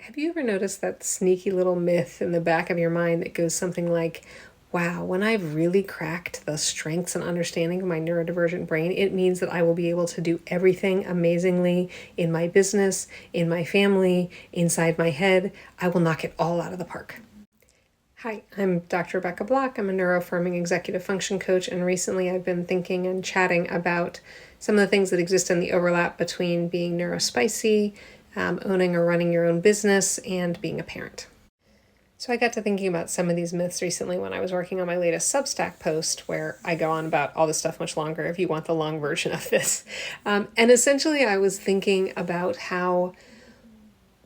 Have you ever noticed that sneaky little myth in the back of your mind that goes something like, wow, when I've really cracked the strengths and understanding of my neurodivergent brain, it means that I will be able to do everything amazingly in my business, in my family, inside my head. I will knock it all out of the park. Hi, I'm Dr. Rebecca Block. I'm a neuroaffirming executive function coach, and recently I've been thinking and chatting about some of the things that exist in the overlap between being neurospicy, owning or running your own business, and being a parent. So I got to thinking about some of these myths recently when I was working on my latest Substack post, where I go on about all this stuff much longer if you want the long version of this. And essentially, I was thinking about how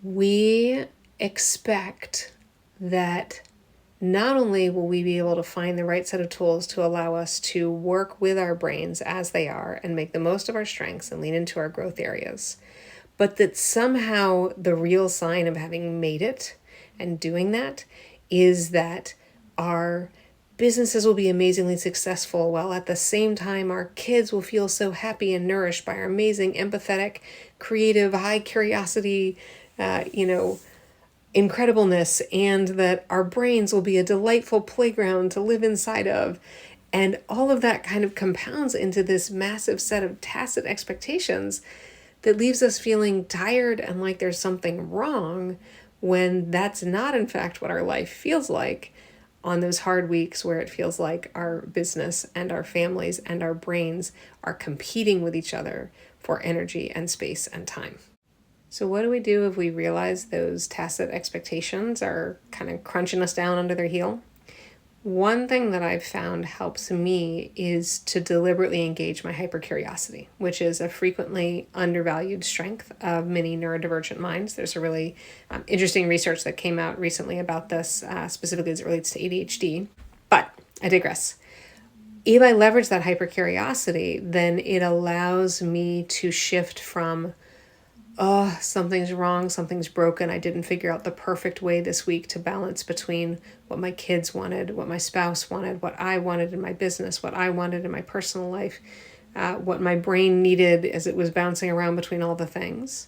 we expect that not only will we be able to find the right set of tools to allow us to work with our brains as they are and make the most of our strengths and lean into our growth areas, but that somehow the real sign of having made it and doing that is that our businesses will be amazingly successful, while at the same time our kids will feel so happy and nourished by our amazing, empathetic, creative, high curiosity, incredibleness, and that our brains will be a delightful playground to live inside of. And all of that kind of compounds into this massive set of tacit expectations that leaves us feeling tired and like there's something wrong, when that's not in fact what our life feels like on those hard weeks where it feels like our business and our families and our brains are competing with each other for energy and space and time. So what do we do if we realize those tacit expectations are kind of crunching us down under their heel? One thing that I've found helps me is to deliberately engage my hypercuriosity, which is a frequently undervalued strength of many neurodivergent minds. There's a really interesting research that came out recently about this, specifically as it relates to ADHD. But I digress. If I leverage that hypercuriosity, then it allows me to shift from, oh, something's wrong, something's broken, I didn't figure out the perfect way this week to balance between what my kids wanted, what my spouse wanted, what I wanted in my business, what I wanted in my personal life, what my brain needed as it was bouncing around between all the things.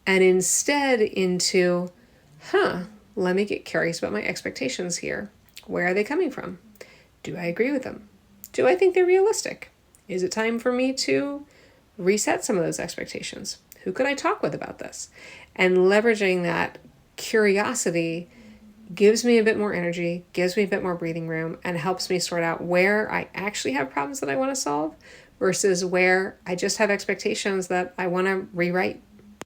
And instead into, let me get curious about my expectations here. Where are they coming from? Do I agree with them? Do I think they're realistic? Is it time for me to reset some of those expectations? Who could I talk with about this? And leveraging that curiosity gives me a bit more energy, gives me a bit more breathing room, and helps me sort out where I actually have problems that I want to solve versus where I just have expectations that I want to rewrite